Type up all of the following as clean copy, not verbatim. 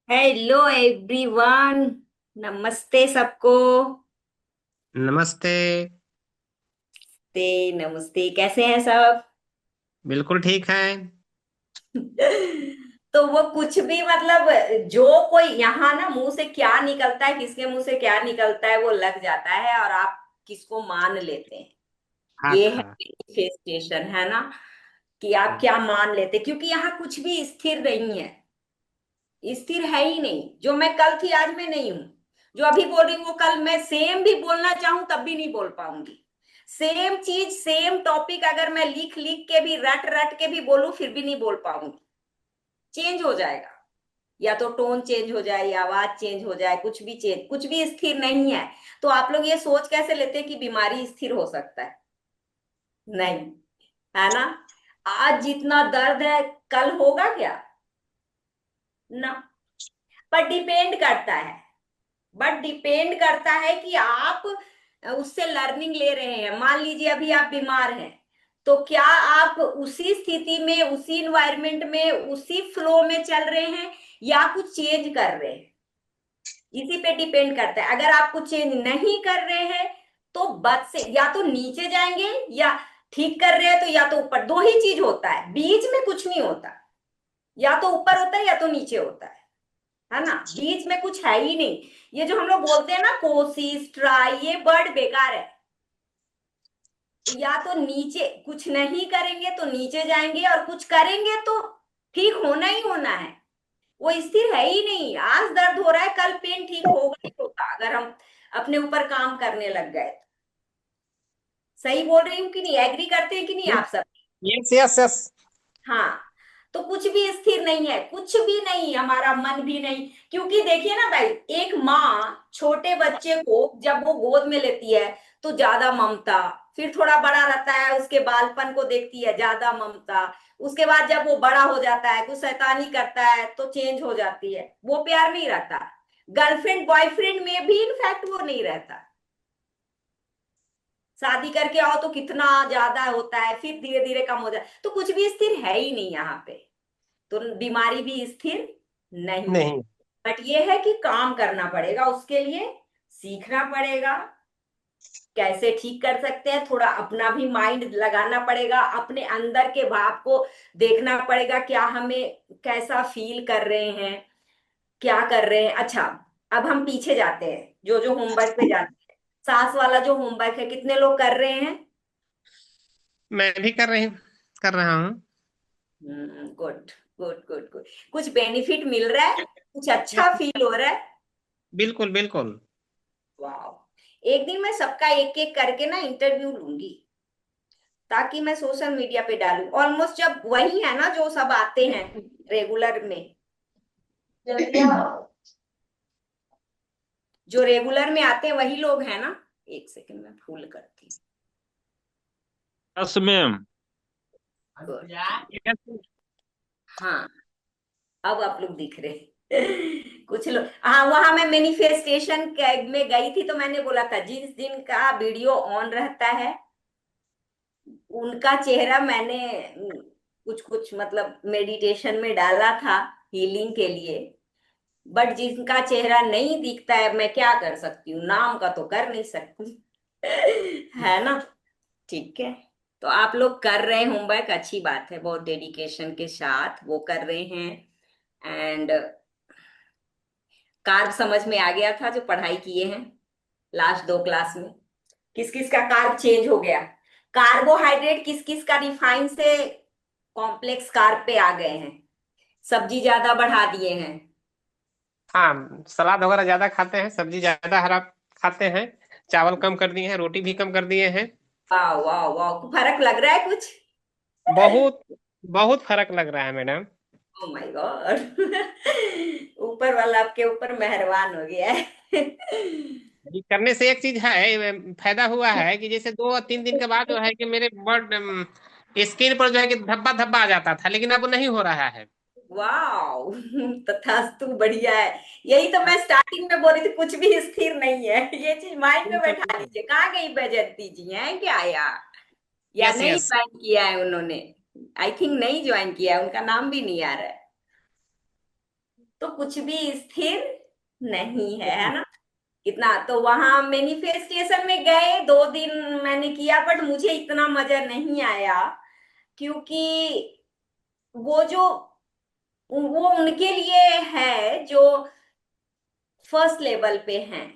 Hello everyone. नमस्ते सबको। नमस्ते। नमस्ते, कैसे हैं सब? बिल्कुल ठीक है। तो वो कुछ भी मतलब, जो कोई यहाँ ना मुंह से क्या निकलता है, किसके मुंह से क्या निकलता है वो लग जाता है, और आप किसको मान लेते हैं। हाँ ये है था। मैनिफेस्टेशन, है ना? कि आप क्या मान लेते हैं, क्योंकि यहाँ कुछ भी स्थिर नहीं है। स्थिर है ही नहीं। जो मैं कल थी आज मैं नहीं हूं। जो अभी बोल रही हूँ वो कल मैं सेम भी बोलना चाहूं तब भी नहीं बोल पाऊंगी। सेम चीज सेम टॉपिक अगर मैं लिख लिख के भी रट रट के भी बोलूं फिर भी नहीं बोल पाऊंगी। चेंज हो जाएगा। या तो टोन चेंज हो जाए या आवाज चेंज हो जाए, कुछ भी चेंज, कुछ भी स्थिर नहीं है। तो आप लोग ये सोच कैसे लेते हैं कि बीमारी स्थिर हो सकता है? नहीं। है ना? आज जितना दर्द है कल होगा क्या? ना। पर डिपेंड करता है। बट डिपेंड करता है कि आप उससे लर्निंग ले रहे हैं। मान लीजिए अभी आप बीमार हैं, तो क्या आप उसी स्थिति में, उसी इन्वायरमेंट में, उसी फ्लो में चल रहे हैं या कुछ चेंज कर रहे हैं? इसी पे डिपेंड करता है। अगर आप कुछ चेंज नहीं कर रहे हैं तो बद से या तो नीचे जाएंगे, या ठीक कर रहे हैं तो या तो ऊपर। दो ही चीज होता है, बीच में कुछ नहीं होता। या तो ऊपर होता है या तो नीचे होता है ना? बीच में कुछ है ही नहीं। ये जो हम लोग बोलते हैं ना, कोशिश, ट्राई, ये वर्ड बेकार है। या तो नीचे कुछ नहीं करेंगे तो नीचे जाएंगे, और कुछ करेंगे तो ठीक होना ही होना है। वो स्थिर है ही नहीं। आज दर्द हो रहा है, कल पेन ठीक होगा ही होगा अगर हम अपने ऊपर काम करने लग गए तो। सही बोल रही हूँ कि नहीं? एग्री करते हैं कि नहीं आप सब? Yes yes yes. हाँ। तो कुछ भी स्थिर नहीं है, कुछ भी नहीं, हमारा मन भी नहीं। क्योंकि देखिए ना भाई, एक माँ छोटे बच्चे को जब वो गोद में लेती है तो ज्यादा ममता। फिर थोड़ा बड़ा रहता है, उसके बालपन को देखती है, ज्यादा ममता। उसके बाद जब वो बड़ा हो जाता है, कुछ शैतानी करता है तो चेंज हो जाती है, वो प्यार नहीं रहता। गर्लफ्रेंड बॉयफ्रेंड में भी इनफैक्ट वो नहीं रहता। शादी करके आओ तो कितना ज्यादा होता है, फिर धीरे धीरे कम हो जाए। तो कुछ भी स्थिर है ही नहीं यहाँ पे। तो बीमारी भी स्थिर नहीं है। नहीं। बट ये है कि काम करना पड़ेगा उसके लिए। सीखना पड़ेगा कैसे ठीक कर सकते हैं। थोड़ा अपना भी माइंड लगाना पड़ेगा, अपने अंदर के भाव को देखना पड़ेगा, क्या हमें कैसा फील कर रहे हैं, क्या कर रहे हैं। अच्छा, अब हम पीछे जाते हैं, जो जो होमवर्क पे जाते हैं। सास वाला जो होमवर्क है, कितने लोग कर रहे हैं? मैं भी कर रहा हूँ। Good good good good. कुछ बेनिफिट मिल रहा है? कुछ अच्छा फील हो रहा है? बिल्कुल बिल्कुल। वाह। एक दिन मैं सबका एक एक करके ना इंटरव्यू लूंगी, ताकि मैं सोशल मीडिया पे डालूं। ऑलमोस्ट जब वही है ना जो सब आते हैं रेगुलर में, जो रेगुलर में आते हैं वही लोग हैं ना। एक सेकंड में फूल करती यस मैम। हूँ। Good। यस। हाँ, अब आप लोग दिख रहे। कुछ लोग, हाँ, वहां मैं मैनिफेस्टेशन में गई थी तो मैंने बोला था जिस दिन का वीडियो ऑन रहता है उनका चेहरा मैंने कुछ कुछ मतलब मेडिटेशन में डाला था, हीलिंग के लिए। बट जिनका चेहरा नहीं दिखता है, मैं क्या कर सकती हूँ? नाम का तो कर नहीं सकती। है ना? ठीक है। तो आप लोग कर रहे हैं होमवर्क, अच्छी बात है, बहुत डेडिकेशन के साथ वो कर रहे हैं। एंड कार्ब समझ में आ गया था जो पढ़ाई किए हैं लास्ट दो क्लास में। किस किस का कार्ब चेंज हो गया? कार्बोहाइड्रेट किस किस का रिफाइन से कॉम्प्लेक्स कार्ब पे आ गए हैं? सब्जी ज्यादा बढ़ा दिए हैं। हाँ, सलाद वगैरह ज्यादा खाते हैं, सब्जी ज्यादा हरा खाते हैं। चावल कम कर दिए हैं, रोटी भी कम कर दिए हैं। वाह वाह वाह, फर्क लग रहा है कुछ? बहुत बहुत फर्क लग रहा है मैडम। Oh my God. ऊपर वाला आपके ऊपर मेहरबान हो गया है। ये करने से एक चीज है, फायदा हुआ है कि जैसे 2 और 3 दिन के बाद जो है कि मेरे बर्ड स्किन पर जो है कि धब्बा धब्बा आ जाता था, लेकिन अब नहीं हो रहा है। वाह। तथास्तु, बढ़िया है। यही तो मैं स्टार्टिंग में बोल रही थी, कुछ भी स्थिर नहीं है। ये चीज माइंड में बैठा लीजिए। कहाँ गई बैजंती जी? हैं क्या या यस नहीं यस। ज्वाइन किया है उन्होंने? आई थिंक नहीं ज्वाइन किया है, उनका नाम भी नहीं आ रहा है। तो कुछ भी स्थिर नहीं है ना। इतना तो वहां मैनिफेस्टेशन में गए, 2 दिन मैंने किया, बट मुझे इतना मजा नहीं आया, क्योंकि वो जो वो उनके लिए है जो फर्स्ट लेवल पे हैं,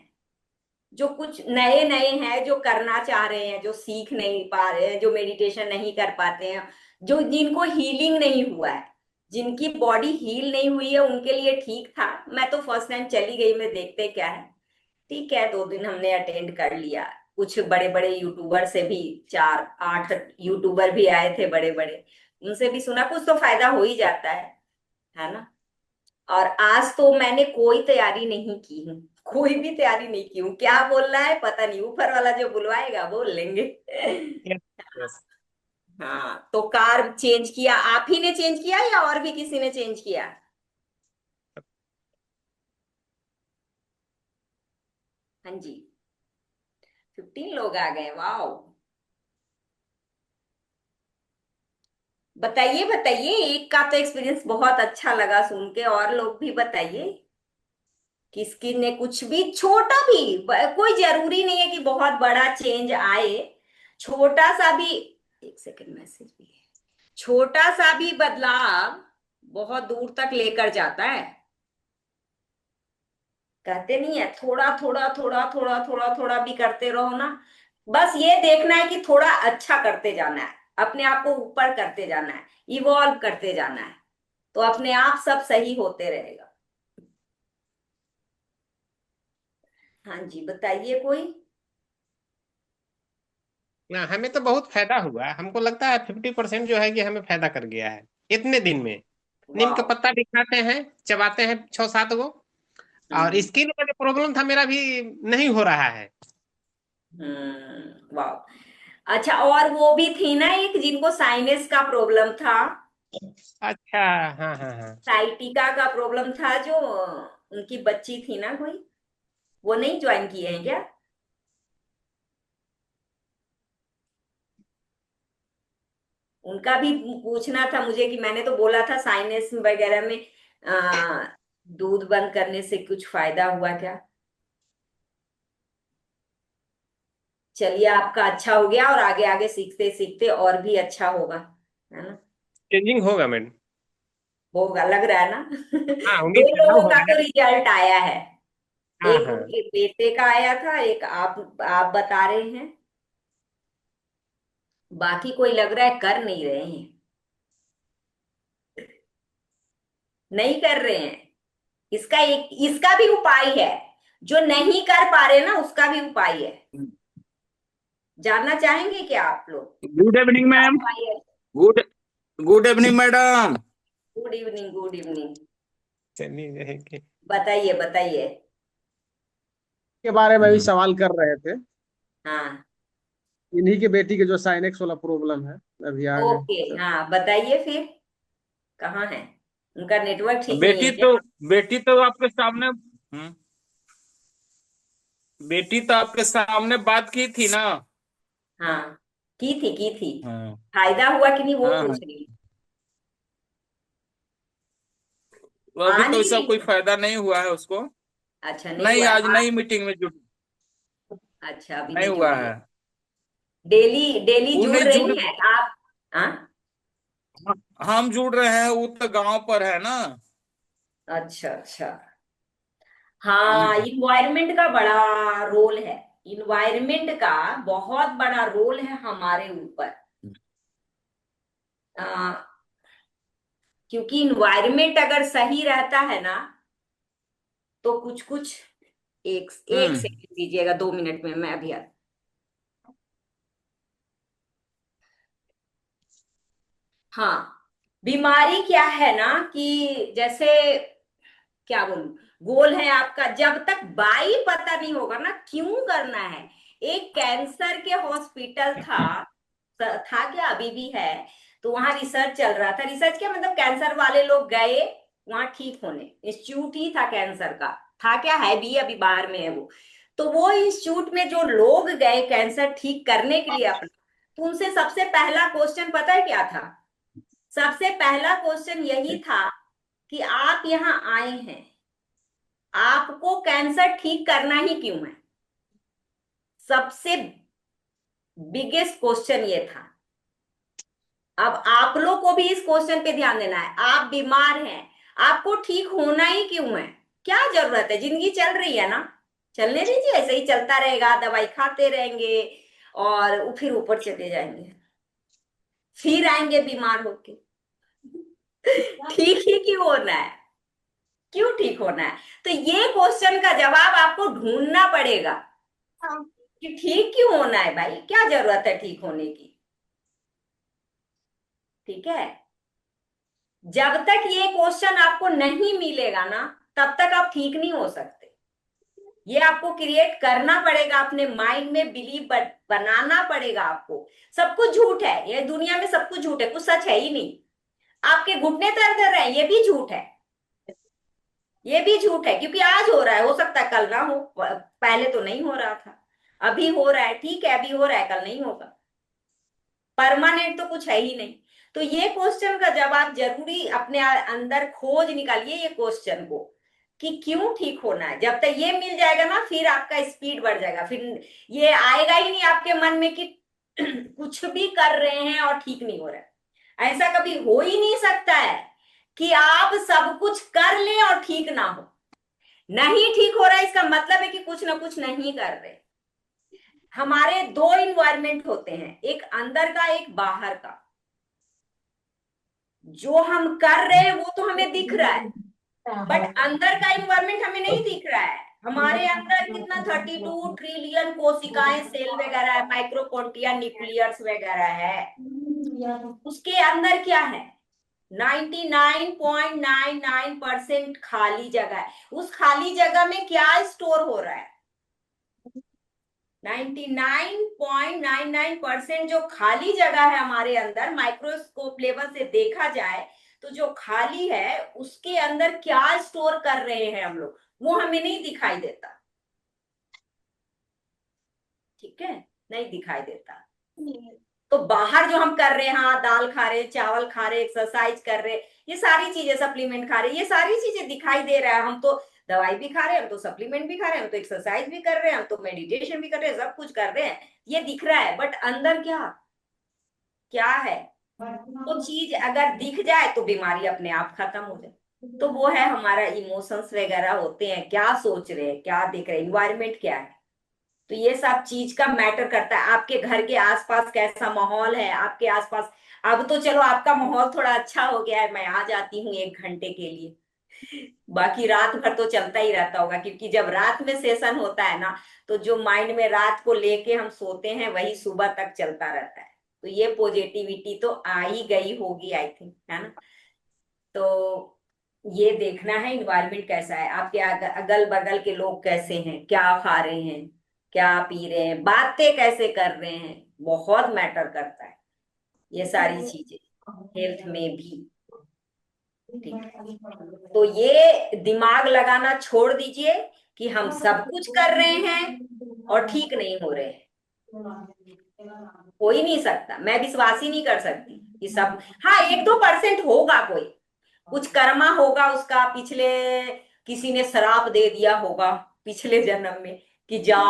जो कुछ नए नए हैं, जो करना चाह रहे हैं, जो सीख नहीं पा रहे हैं, जो मेडिटेशन नहीं कर पाते हैं, जो जिनको हीलिंग नहीं हुआ है, जिनकी बॉडी हील नहीं हुई है, उनके लिए ठीक था। मैं तो फर्स्ट टाइम चली गई, मैं देखते क्या है। ठीक है, 2 दिन हमने अटेंड कर लिया। कुछ बड़े बड़े यूट्यूबर से भी, 4 8 यूट्यूबर भी आए थे बड़े बड़े, उनसे भी सुना, कुछ तो फायदा हो ही जाता है ना। और आज तो मैंने कोई तैयारी नहीं की हूँ, कोई भी तैयारी नहीं की हूँ। क्या बोलना है पता नहीं, ऊपर वाला जो बुलवाएगा बोल लेंगे। Yes yes. हाँ, तो कार चेंज किया, आप ही ने चेंज किया या और भी किसी ने चेंज किया? हाँ जी, 15 लोग आ गए, वाह। बताइए बताइए, एक का तो एक्सपीरियंस बहुत अच्छा लगा सुन के, और लोग भी बताइए, किसकी ने कुछ भी छोटा भी, कोई जरूरी नहीं है कि बहुत बड़ा चेंज आए, छोटा सा भी। एक सेकंड, मैसेज भी है। छोटा सा भी बदलाव बहुत दूर तक लेकर जाता है। कहते नहीं है, थोड़ा थोड़ा थोड़ा थोड़ा थोड़ा थोड़ा भी करते रहो ना। बस ये देखना है कि थोड़ा अच्छा करते जाना है, अपने आप को ऊपर करते जाना है, इवॉल्व करते जाना है, तो अपने आप सब सही होते रहेगा। हाँ जी, बताइए कोई। ना, हमें तो बहुत फायदा हुआ है। हमको लगता है 50% जो है कि हमें फायदा कर गया है इतने दिन में। नीम का वाह। पत्ता भी खाते हैं, चबाते हैं 6 7 गो। और हम्म। स्किन का जो प्रॉब्लम था मेरा भी नहीं हो रहा है। वाह। अच्छा, और वो भी थी ना एक, जिनको साइनस का प्रॉब्लम था, अच्छा। हाँ हाँ हाँ। साइटिका का प्रॉब्लम था, जो उनकी बच्ची थी ना कोई, वो नहीं ज्वाइन किए हैं क्या? उनका भी पूछना था मुझे, कि मैंने तो बोला था साइनस वगैरह में आ, दूध बंद करने से कुछ फायदा हुआ क्या? चलिए, आपका अच्छा हो गया, और आगे आगे सीखते सीखते और भी अच्छा होगा, है ना। चेंजिंग होगा मैडम। होगा, लग रहा है ना। हाँ, दो उम्मीद कर रहा लोगों हूँ का होगा। तो रिजल्ट आया है। हाँ एक हाँ। उनके बेटे का आया था, एक आप बता रहे हैं, बाकी कोई लग रहा है कर नहीं रहे हैं, नहीं कर रहे हैं। इसका भी उपाय है, जो नहीं कर पा रहे ना, उसका भी उपाय है। जानना चाहेंगे क्या आप लोग? गुड इवनिंग क्या मैम। उपाय है? Good good evening madam. Good evening, good evening. चलिए रहेंगे। बताइए बताइए। के बारे में भी सवाल कर रहे थे। हाँ। इन्हीं के बेटी के जो साइनेक्स वाला प्रॉब्लम है, अभी आ गए ओके, सर। हाँ बताइए फिर, कहाँ है? उनका नेटवर्क ठीक नहीं है बेटी क्या? तो बेटी तो आपके सामने बेटी तो आपके सामने बात की थी ना। हाँ, की थी। हाँ फायदा हुआ कि नहीं वो हाँ हाँ। पूछ रही हूँ। तो अभी आज तो भी ऐसा कोई नहीं? फायदा नहीं हुआ है उसको। अच्छा, नहीं नहीं, हुआ है आज आज? नई मीटिंग में जुड़ अच्छा, अभी नहीं नहीं हुआ जुड़ी है। है। डेली डेली वो जुड़ नहीं जुड़ रही हैं आप? हाँ। हम जुड़ रहे हैं, वो तो गांव पर है ना। अच्छा अच्छा। हाँ, हम्म इन्वायरमेंट का बड़ा रोल है। इन्वायरमेंट का बहुत बड़ा रोल है हमारे ऊपर। आ, क्योंकि इन्वायरमेंट अगर सही रहता है ना, तो कुछ कुछ, एक एक हम्म सेकंड दीजिएगा, 2 मिनट में मैं अभी हाँ, बीमारी क्या है ना, कि जैसे, क्या बोलूं, गोल है आपका, जब तक बाई पता नहीं होगा ना क्यों करना है। एक कैंसर के हॉस्पिटल था क्या, अभी भी है, तो वहां रिसर्च चल रहा था। रिसर्च क्या मतलब, कैंसर वाले लोग गए वहां ठीक होने, इंस्टीट्यूट ही था कैंसर का, था क्या, है भी, अभी बाहर में है वो। तो वो इंस्टीट्यूट में जो लोग गए कैंसर ठीक करने के लिए अपना, तो उनसे सबसे पहला क्वेश्चन पता है क्या था? सबसे पहला क्वेश्चन यही था कि आप यहाँ आए हैं, आपको कैंसर ठीक करना ही क्यों है? सबसे बिगेस्ट क्वेश्चन ये था। अब आप लोग को भी इस क्वेश्चन पे ध्यान देना है। आप बीमार हैं, आपको ठीक होना ही क्यों है? क्या जरूरत है? जिंदगी चल रही है ना, चलने दीजिए, ऐसे ही चलता रहेगा, दवाई खाते रहेंगे और फिर ऊपर चले जाएंगे, फिर आएंगे बीमार होके। ठीक ही क्यों होना है? क्यों ठीक होना है? तो ये क्वेश्चन का जवाब आपको ढूंढना पड़ेगा कि ठीक क्यों होना है भाई, क्या जरूरत है ठीक होने की। ठीक है, जब तक ये क्वेश्चन आपको नहीं मिलेगा ना, तब तक आप ठीक नहीं हो सकते। ये आपको क्रिएट करना पड़ेगा, अपने माइंड में बिलीव बनाना पड़ेगा आपको। सब कुछ झूठ है, ये दुनिया में सब कुछ झूठ है, कुछ सच है ही नहीं। आपके घुटने दर्द रहे हैं, ये भी झूठ है, ये भी झूठ है, क्योंकि आज हो रहा है, हो सकता है कल ना हो, पहले तो नहीं हो रहा था, अभी हो रहा है, ठीक है अभी हो रहा है, कल नहीं होगा। परमानेंट तो कुछ है ही नहीं। तो ये क्वेश्चन का जवाब जरूरी अपने अंदर खोज निकालिए, ये क्वेश्चन को कि क्यों ठीक होना है। जब तक ये मिल जाएगा ना, फिर आपका स्पीड बढ़ जाएगा, फिर ये आएगा ही नहीं आपके मन में कि कुछ भी कर रहे हैं और ठीक नहीं हो रहा है। ऐसा कभी हो ही नहीं सकता है कि आप सब कुछ कर लें और ठीक ना हो। नहीं ठीक हो रहा है, इसका मतलब है कि कुछ ना कुछ नहीं कर रहे। हमारे दो इन्वायरमेंट होते हैं, एक अंदर का, एक बाहर का। जो हम कर रहे हैं वो तो हमें दिख रहा है, बट अंदर का इन्वायरमेंट हमें नहीं दिख रहा है। हमारे अंदर कितना 32 ट्रिलियन कोशिकाएं, सेल वगैरह है, माइक्रोकोन्टिया, न्यूक्लियस वगैरह है। उसके अंदर क्या है? 99.99% खाली जगह है। उस खाली जगह में क्या स्टोर हो रहा है? 99.99% जो खाली जगह है हमारे अंदर, माइक्रोस्कोप लेवल से देखा जाए तो जो खाली है उसके अंदर क्या स्टोर कर रहे हैं हम लोग, वो हमें नहीं दिखाई देता। ठीक है, नहीं दिखाई देता। तो बाहर जो हम कर रहे हैं, हाँ दाल खा रहे, चावल खा रहे, एक्सरसाइज कर रहे, ये सारी चीजें, सप्लीमेंट खा रहे, ये सारी चीजें दिखाई दे रहा है। हम तो दवाई भी खा रहे हैं, हम तो सप्लीमेंट भी खा रहे हैं, हम तो एक्सरसाइज भी कर रहे हैं, हम तो मेडिटेशन भी कर रहे हैं, सब कुछ कर रहे हैं, ये दिख रहा है। बट अंदर क्या क्या है? तो चीज अगर दिख जाए तो बीमारी अपने आप खत्म हो जाए। तो वो है हमारा इमोशंस वगैरह होते हैं, क्या सोच रहे हैं, क्या देख रहे हैं, इन्वायरमेंट क्या है। तो ये सब चीज का मैटर करता है। आपके घर के आसपास कैसा माहौल है, आपके आसपास। अब तो चलो आपका माहौल थोड़ा अच्छा हो गया है, मैं आ जाती हूँ 1 घंटे के लिए, बाकी रात भर तो चलता ही रहता होगा, क्योंकि जब रात में सेशन होता है ना, तो जो माइंड में रात को लेके हम सोते हैं वही सुबह तक चलता रहता है। तो ये पॉजिटिविटी तो आ ही गई होगी आई थिंक, है ना। तो ये देखना है इन्वायरमेंट कैसा है, आपके अगल बगल के लोग कैसे हैं, क्या खा रहे हैं, क्या पी रहे हैं, बातें कैसे कर रहे हैं, बहुत मैटर करता है ये सारी चीजें, हेल्थ में भी। ठीक है, तो ये दिमाग लगाना छोड़ दीजिए कि हम सब कुछ कर रहे हैं और ठीक नहीं हो रहे हैं। हो ही नहीं सकता, मैं विश्वास ही नहीं कर सकती कि सब। हाँ 1-2% होगा, कोई कुछ कर्मा होगा उसका, पिछले किसी ने श्राप दे दिया होगा पिछले जन्म में कि जा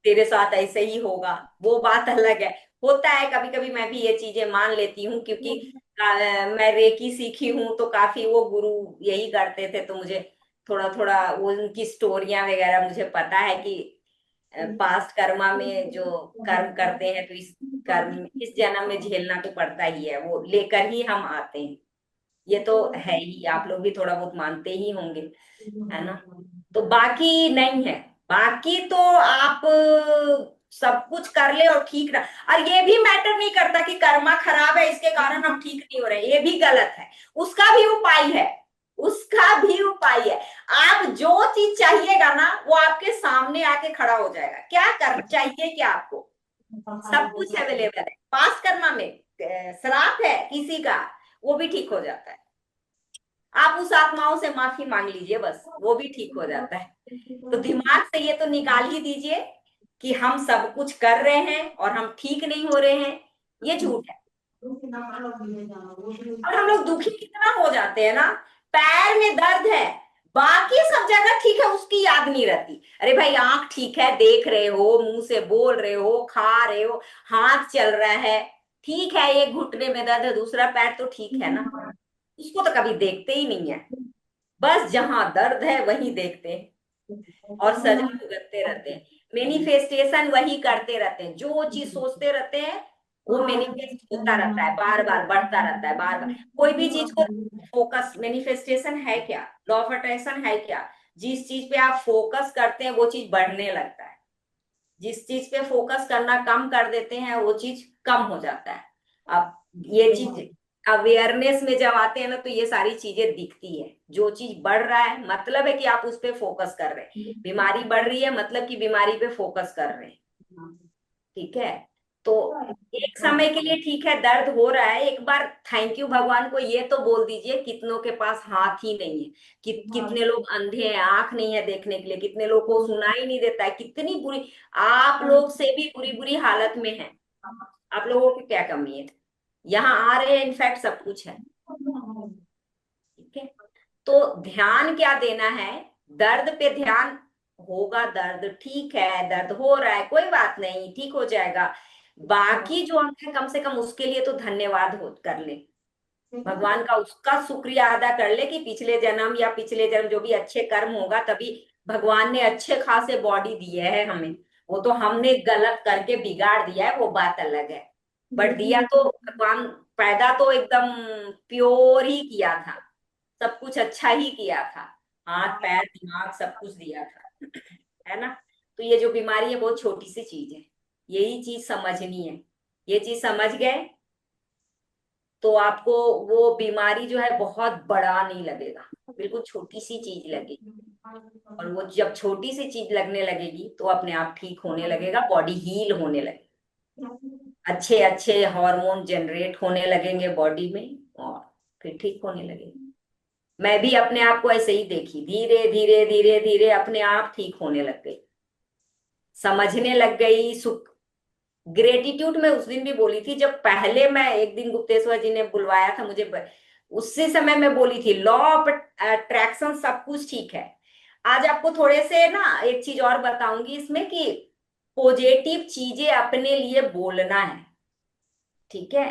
तेरे साथ ऐसे ही होगा, वो बात अलग है। होता है कभी कभी, मैं भी ये चीजें मान लेती हूँ, क्योंकि मैं रेकी सीखी हूँ, तो काफी वो गुरु यही करते थे, तो मुझे थोड़ा थोड़ा वो उनकी स्टोरियां वगैरह मुझे पता है कि पास्ट कर्मा में जो कर्म करते हैं, तो इस कर्म इस जन्म में झेलना तो पड़ता ही है, वो लेकर ही हम आते हैं। ये तो है ही, आप लोग भी थोड़ा बहुत मानते ही होंगे, है ना। तो बाकी नहीं है, बाकी तो आप सब कुछ कर ले और ठीक रह। और ये भी मैटर नहीं करता कि कर्मा खराब है इसके कारण हम ठीक नहीं हो रहे, ये भी गलत है। उसका भी उपाय है, उसका भी उपाय है। आप जो चीज चाहिएगा ना, वो आपके सामने आके खड़ा हो जाएगा। क्या कर चाहिए, क्या आपको सब कुछ अवेलेबल है। पास कर्मा में श्राप है किसी का, वो भी ठीक हो जाता है। आप उस आत्माओं से माफी मांग लीजिए, बस वो भी ठीक हो जाता है। तो दिमाग से ये तो निकाल ही दीजिए कि हम सब कुछ कर रहे हैं और हम ठीक नहीं हो रहे हैं, ये झूठ है। और हम लोग दुखी कितना हो जाते हैं ना, पैर में दर्द है, बाकी सब जगह ठीक है, उसकी याद नहीं रहती। अरे भाई आंख ठीक है, देख रहे हो, मुंह से बोल रहे हो, खा रहे हो, हाथ चल रहा है, ठीक है, एक घुटने में दर्द है, दूसरा पैर तो ठीक है ना, उसको तो कभी देखते ही नहीं है। बस जहां दर्द है वही देखते हैं और सजा भुगतते रहते हैं। मैनिफेस्टेशन वही करते रहते हैं, जो चीज सोचते रहते हैं वो मैनिफेस्ट होता रहता है, बार बार बढ़ता रहता है, बार बार। कोई भी चीज को फोकस, मैनिफेस्टेशन है क्या, लॉ ऑफ अट्रैक्शन है क्या, जिस चीज पे आप फोकस करते हैं वो चीज बढ़ने लगता है, जिस चीज पे फोकस करना कम कर देते हैं वो चीज कम हो जाता है। अब ये चीज अवेयरनेस में जब आते हैं ना तो ये सारी चीजें दिखती है। जो चीज बढ़ रहा है मतलब है कि आप उस पे फोकस कर रहे हैं, बीमारी बढ़ रही है मतलब कि बीमारी पे फोकस कर रहे हैं। ठीक है, तो एक समय के लिए ठीक है, दर्द हो रहा है, एक बार थैंक यू भगवान को ये तो बोल दीजिए, कितनों के पास हाथ ही नहीं है, कितने लोग अंधे हैं, आंख नहीं है देखने के लिए, कितने लोग को सुनाई नहीं देता है, कितनी बुरी, आप लोग से भी बुरी बुरी हालत में है। आप लोगों की क्या कमी है, यहाँ आ रहे हैं, इनफैक्ट सब कुछ है। ठीक है, तो ध्यान क्या देना है, दर्द पे ध्यान होगा, दर्द ठीक है, दर्द हो रहा है, कोई बात नहीं, ठीक हो जाएगा। बाकी जो अंग है कम से कम उसके लिए तो धन्यवाद हो कर ले, भगवान का उसका शुक्रिया अदा कर ले कि पिछले जन्म या पिछले जन्म जो भी अच्छे कर्म होगा तभी भगवान ने अच्छे खासे बॉडी दिए है हमें। वो तो हमने गलत करके बिगाड़ दिया है, वो बात अलग है, बट दिया तो भगवान, पैदा तो एकदम प्योर ही किया था, सब कुछ अच्छा ही किया था, हाथ पैर दिमाग सब कुछ दिया था, है ना। तो ये जो बीमारी है बहुत छोटी सी चीज है, यही चीज समझनी है। ये चीज समझ गए तो आपको वो बीमारी जो है बहुत बड़ा नहीं लगेगा, बिल्कुल छोटी सी चीज लगेगी। और वो जब छोटी सी चीज लगने लगेगी तो अपने आप ठीक होने लगेगा, बॉडी हील होने लगेगी, अच्छे अच्छे हार्मोन जनरेट होने लगेंगे बॉडी में और फिर ठीक होने लगेगी। मैं भी अपने आप को ऐसे ही देखी, धीरे धीरे धीरे धीरे अपने आप ठीक होने लग गई, समझने लग गई। सुख, ग्रेटिट्यूड में उस दिन भी बोली थी, जब पहले मैं एक दिन गुप्तेश्वर जी ने बुलवाया था मुझे, उसी समय मैं बोली थी लॉ ऑफ अट्रैक्शन सब कुछ ठीक है। आज आपको थोड़े से ना एक चीज और बताऊंगी इसमें कि पॉजिटिव चीजें अपने लिए बोलना है। ठीक है,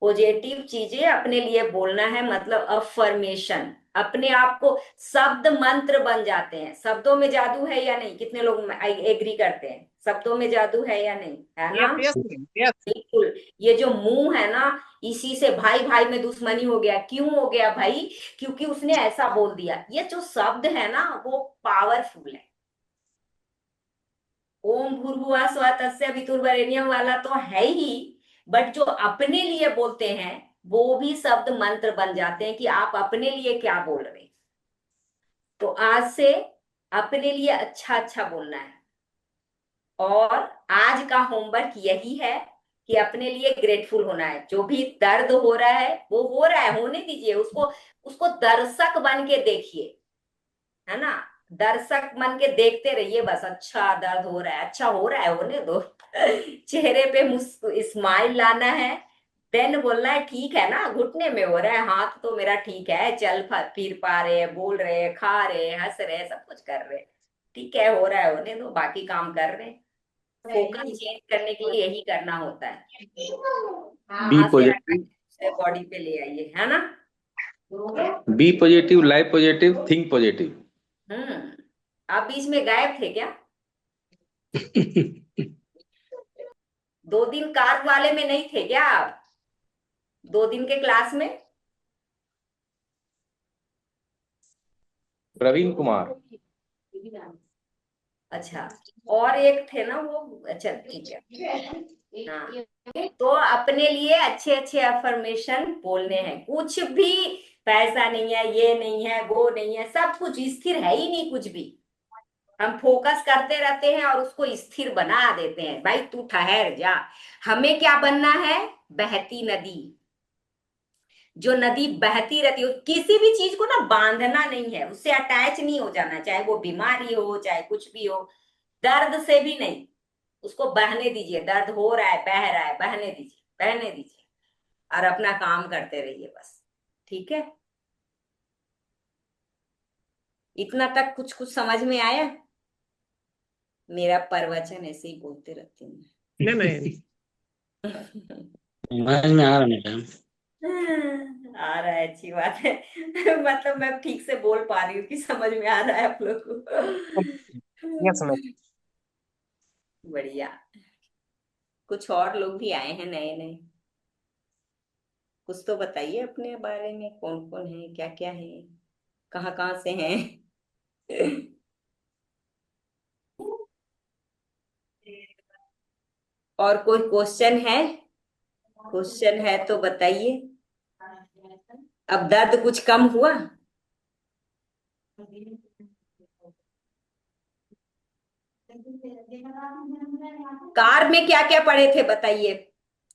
पॉजिटिव चीजें अपने लिए बोलना है, मतलब अफर्मेशन, अपने आप को, शब्द मंत्र बन जाते हैं। शब्दों में जादू है या नहीं, कितने लोग एग्री करते हैं, शब्दों में जादू है या नहीं, है ना। Yes yes yes. बिल्कुल, ये जो मुंह है ना, इसी से भाई भाई में दुश्मनी हो गया, क्यों हो गया भाई, क्योंकि उसने ऐसा बोल दिया। ये जो शब्द है ना वो पावरफुल है। ओम भूर्भुवः स्वः तस्य वितुर्वरेण्यम वाला तो है ही, बट जो अपने लिए बोलते हैं वो भी शब्द मंत्र बन जाते हैं कि आप अपने लिए क्या बोल रहे हैं। तो आज से अपने लिए अच्छा अच्छा बोलना है, और आज का होमवर्क यही है कि अपने लिए ग्रेटफुल होना है। जो भी दर्द हो रहा है वो हो रहा है, होने दीजिए उसको, उसको दर्शक बन के देखिए, है ना, दर्शक मन के देखते रहिए बस। अच्छा दर्द हो रहा है, अच्छा हो रहा है, होने दो चेहरे पे स्माइल लाना है, देन बोलना है ठीक है ना, घुटने में हो रहा है, हाथ तो मेरा ठीक है, चल फिर पा रहे हैं, बोल रहे हैं, खा रहे हैं, हंस रहे हैं, सब कुछ कर रहे हैं, ठीक है, हो रहा है, होने दो, बाकी काम कर रहे हैं। फोकस चेंज करने के लिए यही करना होता है, बी वहां से पॉजिटिव, हटाइए, बॉडी पे ले आइए, है ना। Be positive, life positive, think positive. आप बीच में गायब थे क्या, 2 दिन कार वाले में नहीं थे क्या आप, 2 दिन के क्लास में। प्रवीण कुमार। अच्छा, और एक थे ना वो, अच्छा ठीक है, हाँ। तो अपने लिए अच्छे अच्छे अफर्मेशन बोलने हैं, कुछ भी, पैसा नहीं है, ये नहीं है, वो नहीं है, सब कुछ स्थिर है ही नहीं कुछ भी। हम फोकस करते रहते हैं और उसको स्थिर बना देते हैं, भाई तू ठहर जा। हमें क्या बनना है, बहती नदी, जो नदी बहती रहती है, किसी भी चीज को ना बांधना नहीं है, उससे अटैच नहीं हो जाना, चाहे वो बीमारी हो चाहे कुछ भी हो, दर्द से भी नहीं, उसको बहने दीजिए, दर्द हो रहा है, बह रहा है, बहने दीजिए, बहने दीजिए, और अपना काम करते रहिए बस। ठीक है, इतना तक कुछ कुछ समझ में आया? मेरा प्रवचन ऐसे ही बोलते रहती हूँ। नहीं नहीं, समझ में आ रहा मैडम। आ रहा है, अच्छी बात है। मतलब मैं ठीक से बोल पा रही हूँ कि समझ में आ रहा है आप लोग यस मैम। को। बढ़िया। कुछ और लोग भी आए हैं नए नए, कुछ तो बताइए अपने बारे में, कौन कौन है, क्या क्या है, कहाँ कहाँ से हैं? और कोई क्वेश्चन है? क्वेश्चन है तो बताइए। अब दर्द कुछ कम हुआ? कार्ब में क्या क्या पढ़े थे बताइए।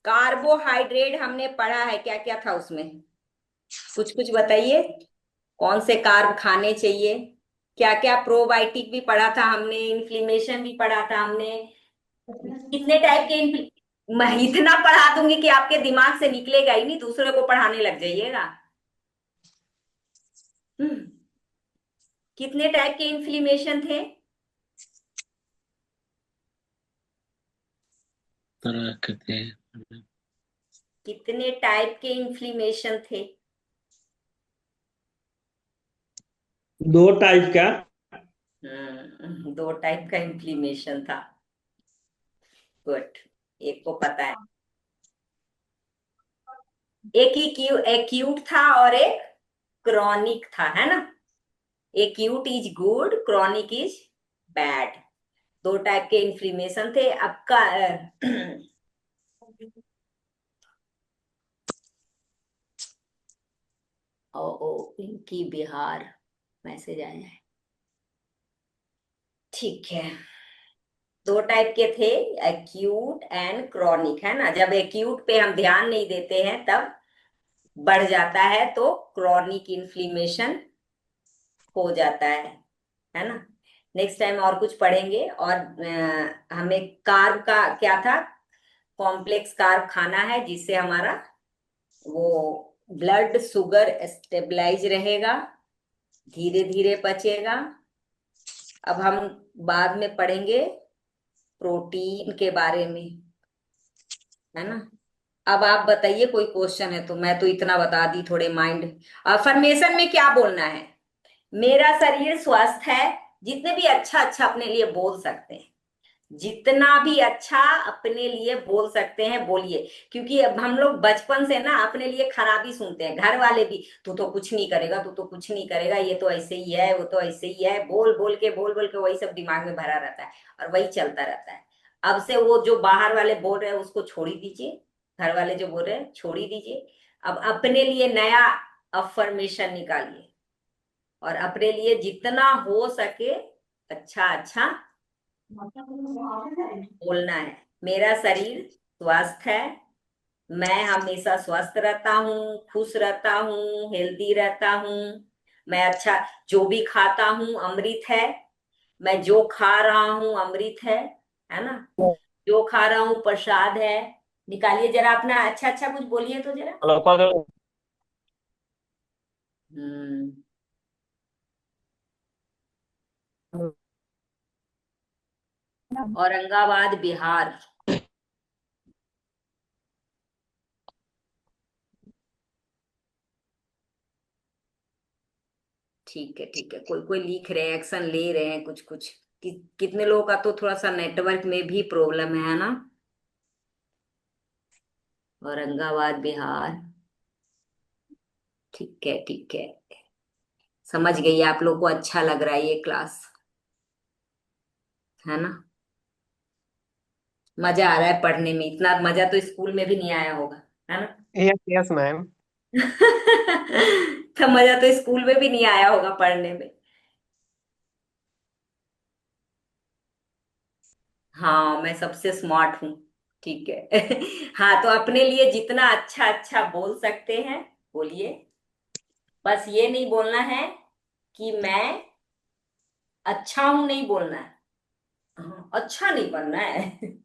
कार्बोहाइड्रेट हमने पढ़ा है, क्या क्या था उसमें? कुछ कुछ बताइए। कौन से कार्ब खाने चाहिए? क्या क्या, प्रोबायोटिक भी पढ़ा था हमने, इन्फ्लेमेशन भी पढ़ा था हमने। कितने टाइप के मैं इतना पढ़ा दूंगी कि आपके दिमाग से निकलेगा ही नहीं, दूसरे को पढ़ाने लग जाइएगा। हम्म, कितने टाइप के इन्फ्लेमेशन थे? तरह के थे। कितने टाइप के इन्फ्लेमेशन थे? 2 टाइप का। 2 टाइप का इन्फ्लेमेशन था। गुड। एक को पता है। एक ही एक्यूट था और एक क्रॉनिक था, है ना? Acute is good, chronic is bad. 2 type के इन्फ्लेमेशन थे। आपका ओ ओ पिंकी बिहार मैसेज आया है। ठीक है। 2 टाइप के थे, एक्यूट एंड क्रॉनिक, है ना? जब एक्यूट पे हम ध्यान नहीं देते हैं तब बढ़ जाता है, तो क्रॉनिक इन्फ्लेमेशन हो जाता है ना? नेक्स्ट टाइम और कुछ पढ़ेंगे। और हमें कार्ब का क्या था, कॉम्प्लेक्स कार्ब खाना है जिससे हमारा वो ब्लड शुगर स्टेबलाइज रहेगा, धीरे धीरे पचेगा। अब हम बाद में पढ़ेंगे प्रोटीन के बारे में, है ना? अब आप बताइए, कोई क्वेश्चन है तो? मैं तो इतना बता दी, थोड़े माइंड अफर्मेशन में क्या बोलना है। मेरा शरीर स्वस्थ है, जितने भी अच्छा अच्छा अपने लिए बोल सकते हैं, जितना भी अच्छा अपने लिए बोल सकते हैं बोलिए। क्योंकि अब हम लोग बचपन से ना अपने लिए खराबी सुनते हैं, घर वाले भी, तू तो कुछ नहीं करेगा, तू तो कुछ नहीं करेगा, ये तो ऐसे ही है, वो तो ऐसे ही है, बोल बोल के वही सब दिमाग में भरा रहता है और वही चलता रहता है। अब से वो जो बाहर वाले बोल रहे हैं उसको छोड़ ही दीजिए, घर वाले जो बोल रहे हैं छोड़ ही दीजिए। अब अपने लिए नया अफर्मेशन निकालिए और अपने लिए जितना हो सके अच्छा अच्छा बोलना है। मेरा शरीर स्वस्थ है, मैं हमेशा स्वस्थ रहता हूँ, खुश रहता हूँ, हेल्दी रहता हूँ। मैं अच्छा, जो भी खाता हूँ अमृत है, मैं जो खा रहा हूँ अमृत है ना? जो खा रहा हूँ प्रसाद है। निकालिए जरा अपना, अच्छा अच्छा कुछ बोलिए तो जरा। हम्म। औरंगाबाद बिहार। ठीक है ठीक है, कोई कोई लिख रहे हैं, एक्शन ले रहे हैं कुछ कुछ। कितने लोगों का तो थोड़ा सा नेटवर्क में भी प्रॉब्लम है ना? औरंगाबाद बिहार। ठीक है ठीक है, समझ गई। आप लोग को अच्छा लग रहा है ये क्लास, है ना? मजा आ रहा है पढ़ने में, इतना मजा तो स्कूल में भी नहीं आया होगा, है ना? Yes yes ma'am. तो मजा तो स्कूल में भी नहीं आया होगा पढ़ने में। हाँ, मैं सबसे स्मार्ट हूँ। ठीक है। हाँ, तो अपने लिए जितना अच्छा अच्छा बोल सकते हैं बोलिए। बस ये नहीं बोलना है कि मैं अच्छा हूं, नहीं बोलना है। हाँ, अच्छा नहीं बनना है।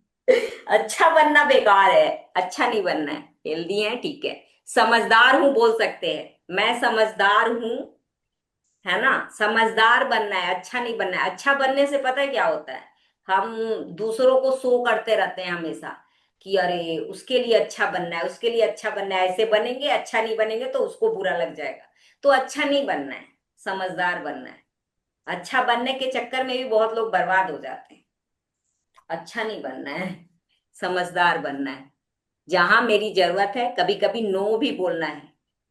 अच्छा बनना बेकार है, अच्छा नहीं बनना है। हेल्दी है, ठीक है। समझदार हूं बोल सकते हैं, मैं समझदार हूं, है ना। समझदार बनना है, अच्छा नहीं बनना है। अच्छा बनने से पता है क्या होता है, हम दूसरों को शो करते रहते हैं हमेशा कि अरे उसके लिए अच्छा बनना है, उसके लिए अच्छा बनना है, ऐसे बनेंगे, अच्छा नहीं बनेंगे तो उसको बुरा लग जाएगा। तो अच्छा नहीं बनना है, समझदार बनना है। अच्छा बनने के चक्कर में भी बहुत लोग बर्बाद हो जाते हैं। अच्छा नहीं बनना है, समझदार बनना है। जहां मेरी जरूरत है कभी कभी नो भी बोलना है,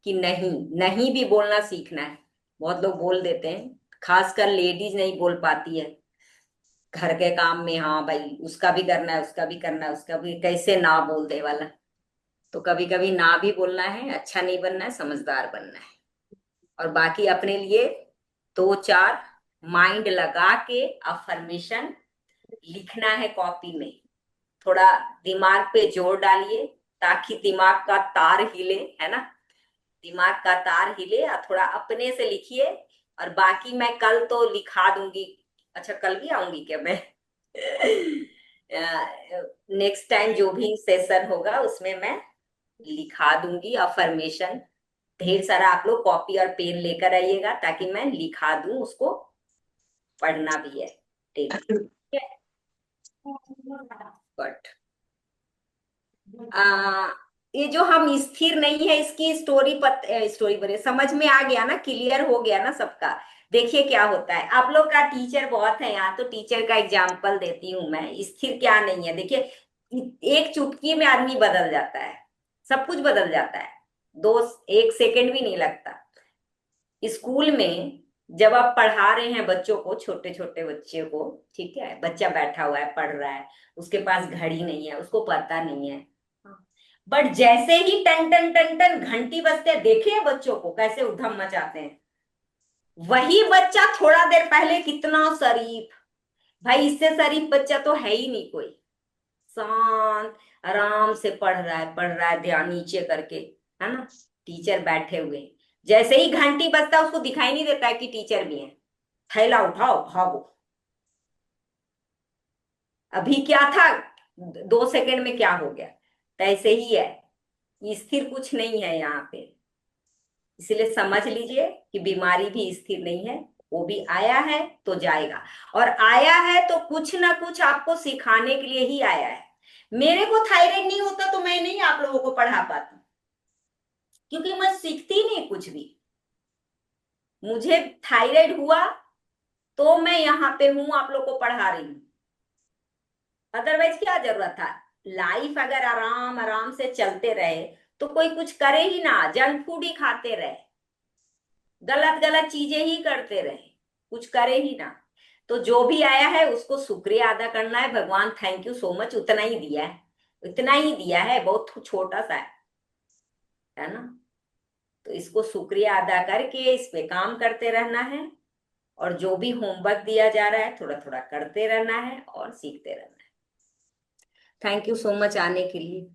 कि नहीं, नहीं भी बोलना सीखना है। बहुत लोग बोल देते हैं, खासकर लेडीज नहीं बोल पाती है घर के काम में, हाँ भाई उसका भी करना है, उसका भी करना है, उसका भी, कैसे ना बोल दे वाला। तो कभी कभी ना भी बोलना है, अच्छा नहीं बनना है, समझदार बनना है। और बाकी अपने लिए दो चार माइंड लगा के अफर्मेशन लिखना है कॉपी में। थोड़ा दिमाग पे जोर डालिए ताकि दिमाग का तार हिले, है ना। दिमाग का तार हिले और थोड़ा अपने से लिखिए। और बाकी मैं कल तो लिखा दूंगी। अच्छा, कल भी आऊंगी क्या मैं? नेक्स्ट टाइम जो भी सेशन होगा उसमें मैं लिखा दूंगी अफर्मेशन। ढेर सारा आप लोग कॉपी और पेन लेकर आइएगा ताकि मैं लिखा दूं उसको। पढ़ना भी है डेली। बट आ, ये जो हम स्थिर नहीं है इसकी स्टोरी बने समझ में आ गया ना, क्लियर हो गया ना सबका। देखिए क्या होता है, आप लोग का टीचर बहुत है यहाँ, तो टीचर का एग्जाम्पल देती हूँ मैं। स्थिर क्या नहीं है, देखिए एक चुटकी में आदमी बदल जाता है, सब कुछ बदल जाता है। दो एक सेकंड भी नहीं लगता। स्कूल में जब आप पढ़ा रहे हैं बच्चों को, छोटे छोटे बच्चे को, ठीक है, बच्चा बैठा हुआ है पढ़ रहा है, उसके पास घड़ी नहीं है, उसको पता नहीं है। बट जैसे ही टन टन टन टन घंटी बजते हैं, देखे बच्चों को कैसे उधम मचाते हैं। वही बच्चा थोड़ा देर पहले कितना शरीफ, भाई इससे शरीफ बच्चा तो है ही नहीं कोई। शांत आराम से पढ़ रहा है ध्यान नीचे करके, है ना। टीचर बैठे हुए हैं। जैसे ही घंटी बजता है उसको दिखाई नहीं देता है कि टीचर भी है। थैला उठाओ भागो। अभी क्या था, 2 सेकंड में क्या हो गया। तो ऐसे ही है, स्थिर कुछ नहीं है यहाँ पे। इसलिए समझ लीजिए कि बीमारी भी स्थिर नहीं है, वो भी आया है तो जाएगा। और आया है तो कुछ ना कुछ आपको सिखाने के लिए ही आया है। मेरे को थायराइड नहीं होता तो मैं नहीं आप लोगों को पढ़ा पाती, क्योंकि मैं सीखती नहीं कुछ भी। मुझे थायराइड हुआ तो मैं यहाँ पे हूं, आप लोग को पढ़ा रही हूं। अदरवाइज क्या जरूरत था। लाइफ अगर आराम आराम से चलते रहे तो कोई कुछ करे ही ना, जंक फूड ही खाते रहे, गलत गलत चीजें ही करते रहे, कुछ करे ही ना। तो जो भी आया है उसको शुक्रिया अदा करना है। भगवान थैंक यू सो मच, उतना ही दिया है, इतना ही दिया है, बहुत छोटा सा है ना। तो इसको शुक्रिया अदा करके इस पे काम करते रहना है। और जो भी होमवर्क दिया जा रहा है थोड़ा थोड़ा करते रहना है और सीखते रहना है। थैंक यू सो मच आने के लिए।